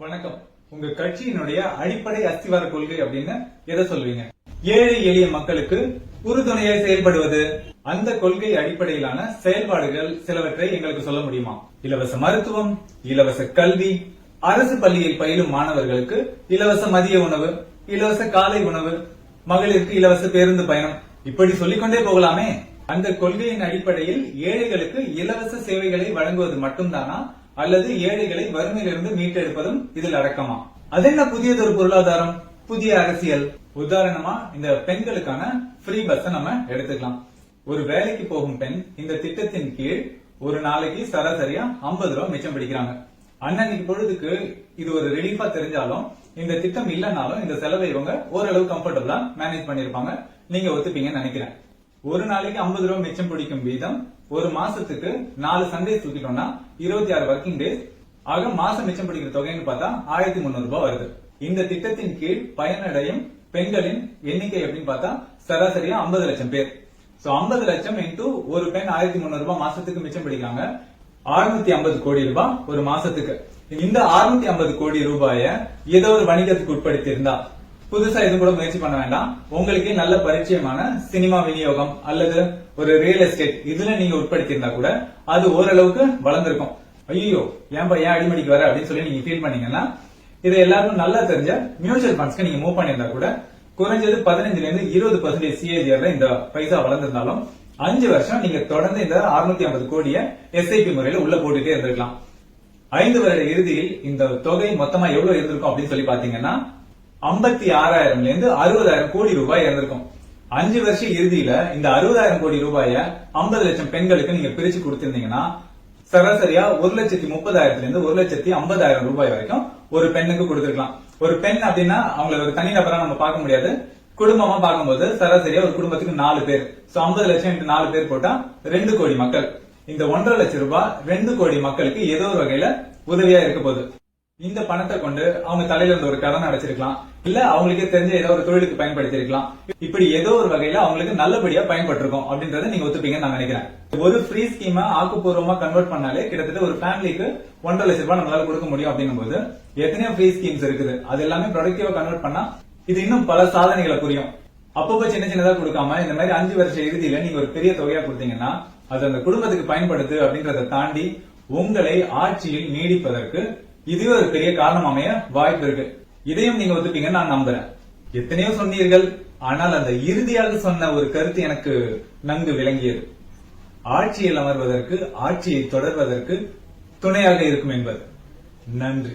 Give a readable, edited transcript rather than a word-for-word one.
வணக்கம். உங்க கட்சியினுடைய அடிப்படை அஸ்திவார கொள்கை அப்படின்னு எதை சொல்வீங்க? ஏழை எளிய மக்களுக்கு உறுதுணையாய் செயல்படுவது. அந்த கொள்கை அடிப்படையிலான செயல்பாடுகள் சிலவற்றை எங்களுக்கு சொல்ல முடியுமா? இலவச மருத்துவம், இலவச கல்வி, அரசு பள்ளியில் பயிலும் மாணவர்களுக்கு இலவச மதிய உணவு, இலவச காலை உணவு, மகளிருக்கு இலவச பேருந்து பயணம், இப்படி சொல்லிக்கொண்டே போகலாமே. அந்த கொள்கையின் அடிப்படையில் ஏழைகளுக்கு இலவச சேவைகளை வழங்குவது மட்டும்தானா, அல்லது ஏழைகளை வறுமையிலிருந்து மீட்டெடுப்பதும் இதில் அடக்கமா? அதென்ன புதியதொரு பொருளாதாரம், புதிய அரசியல்? உதாரணமா இந்த பெண்களுக்கான ஃப்ரீ பஸ் நம்ம எடுத்துக்கலாம். ஒரு வேலைக்கு போகும் பெண் இந்த திட்டத்தின் கீழ் ஒரு நாளைக்கு சராசரியா 50 ரூபாய் மிச்சம் பிடிக்கிறாங்க. அன்னன்னைக்கு பொழுதுக்கு இது ஒரு ரிலீஃபா தெரிஞ்சாலும் இந்த திட்டம் இல்லனாலும் இந்த செலவை இவங்க ஓரளவு கம்ஃபர்டபுளா மேனேஜ் பண்ணிருப்பாங்க. நீங்க ஒத்துப்பீங்கன்னு நினைக்கிறேன். ஒரு நாளைக்கு 50 ரூபாய் மிச்சம் பிடிக்கும் வீதம் ஒரு மாசத்துக்கு 4 சண்டே தூக்கிட்டோம்னா 26 ஒர்க்கிங் டேஸ் ஆக மாசம் மிச்சம் பிடிக்கிற தொகைன்னு பார்த்தா 1300 ரூபாய் வருது. இந்த திட்டத்தின் கீழ் பயனடையும் பெண்களின் எண்ணிக்கை எப்படின்னு பார்த்தா சராசரியா 50 லட்சம் பேர். 50 லட்சம் இன்டூ ஒரு பெண் 1300 ரூபாய் மாசத்துக்கு மிச்சம் பிடிக்கிறாங்க. 650 கோடி ரூபாய் ஒரு மாசத்துக்கு. இந்த 650 கோடி ரூபாய ஏதோ ஒரு வணிகத்துக்கு உட்படுத்தி இருந்தா, புதுசா எதுவும் கூட முயற்சி பண்ண வேண்டாம், உங்களுக்கே நல்ல பரிச்சயமான சினிமா விநியோகம் அல்லது ஒரு ரியல் எஸ்டேட் இதுல நீங்க உட்படுத்தி இருந்தா கூட அது ஓரளவுக்கு வளர்ந்திருக்கும். ஐயோ ஏன் அடிமடிக்கு வர அப்படின்னு சொல்லி நீங்க ஃபீல் பண்ணீங்கன்னா, இதை எல்லாருக்கும் நல்லா தெரிஞ்ச மியூச்சுவல் ஃபண்ட்ஸ்க்கு நீங்க மூவ் பண்ணியிருந்தா கூட குறைஞ்சது 15 இருந்து 20% சிஏஜிஆர்ல இந்த பைசா வளர்ந்திருந்தாலும் 5 வருஷம் நீங்க தொடர்ந்து இந்த 650 கோடியை எஸ்ஐபி முறையில உள்ள போட்டுட்டே இருந்திருக்கலாம். 5 வருட இறுதியில் இந்த தொகை மொத்தமா எவ்வளவு இருந்திருக்கும் அப்படின்னு சொல்லி பாத்தீங்கன்னா 56,000 இருந்து 60,000 கோடி ரூபாய் இருந்திருக்கும். 5 வருஷ இறுதியில இந்த 60,000 கோடி ரூபாய 50 லட்சம் பெண்களுக்கு நீங்க பிரிச்சு கொடுத்திருந்தீங்கன்னா சராசரியா 1,30,000 இருந்து 1,50,000 ரூபாய் வரைக்கும் ஒரு பெண்ணுக்கு கொடுத்திருக்கலாம். ஒரு பெண் அப்படின்னா அவங்களை ஒரு தனிநபரா நம்ம பார்க்க முடியாது, குடும்பமா பார்க்கும்போது சராசரியா ஒரு குடும்பத்துக்கு 4 பேர். 50 லட்சம் இன்டு 4 பேர் போட்டா 2 கோடி மக்கள். இந்த 1,50,000 லட்சம் ரூபாய் 2 கோடி மக்களுக்கு ஏதோ ஒரு வகையில உதவியா இருக்க போகுது. இந்த பணத்தை கொண்டு அவங்க தலையில இருந்த ஒரு கடன் அடைச்சிருக்கலாம், இல்ல அவங்களுக்கே தெரிஞ்ச ஏதோ ஒரு தொழிலுக்கு பயன்படுத்தி இருக்கலாம். இப்படி ஏதோ ஒரு வகையில அவங்களுக்கு நல்லபடியா பயன்பட்டிருக்கும் அப்படின்றத நீங்க ஒத்துப்பீங்கன்னு நான் நினைக்கிறேன். ஒரு ஃப்ரீ ஸ்கீமா ஆக்கப்பூர்வமா கன்வெர்ட் பண்ணாலே கிட்டத்தட்ட ஒரு ஃபேமிலிக்கு 1,50,000 லட்சம் ரூபாய் நம்மளால கொடுக்க முடியும் அப்படிங்கும் போது எத்தனையோ ஃப்ரீ ஸ்கீம்ஸ் இருக்குது. அது எல்லாமே ப்ரொடக்டிவா கன்வெர்ட் பண்ணா இது இன்னும் பல சாதனைகளை புரியும். அப்பப்போ சின்ன சின்னதா கொடுக்காம இந்த மாதிரி 5 வருஷ இறுதியில நீங்க ஒரு பெரிய தொகையா கொடுத்தீங்கன்னா அது அந்த குடும்பத்துக்கு பயன்படுத்து அப்படின்றத தாண்டி உங்களை ஆட்சியில் நீடிப்பதற்கு இதுவே ஒரு பெரிய காரணம் அமைய வாய்ப்பு இருக்கு. இதையும் நீங்க ஒத்துப்பீங்கன்னு நான் நம்புறேன். எத்தனையோ சொன்னீர்கள், ஆனால் அந்த இறுதியாக சொன்ன ஒரு கருத்து எனக்கு நன்கு விளங்கியது. ஆட்சியில் அமர்வதற்கு, ஆட்சியை தொடர்வதற்கு துணையாக இருக்கும் என்பது. நன்றி.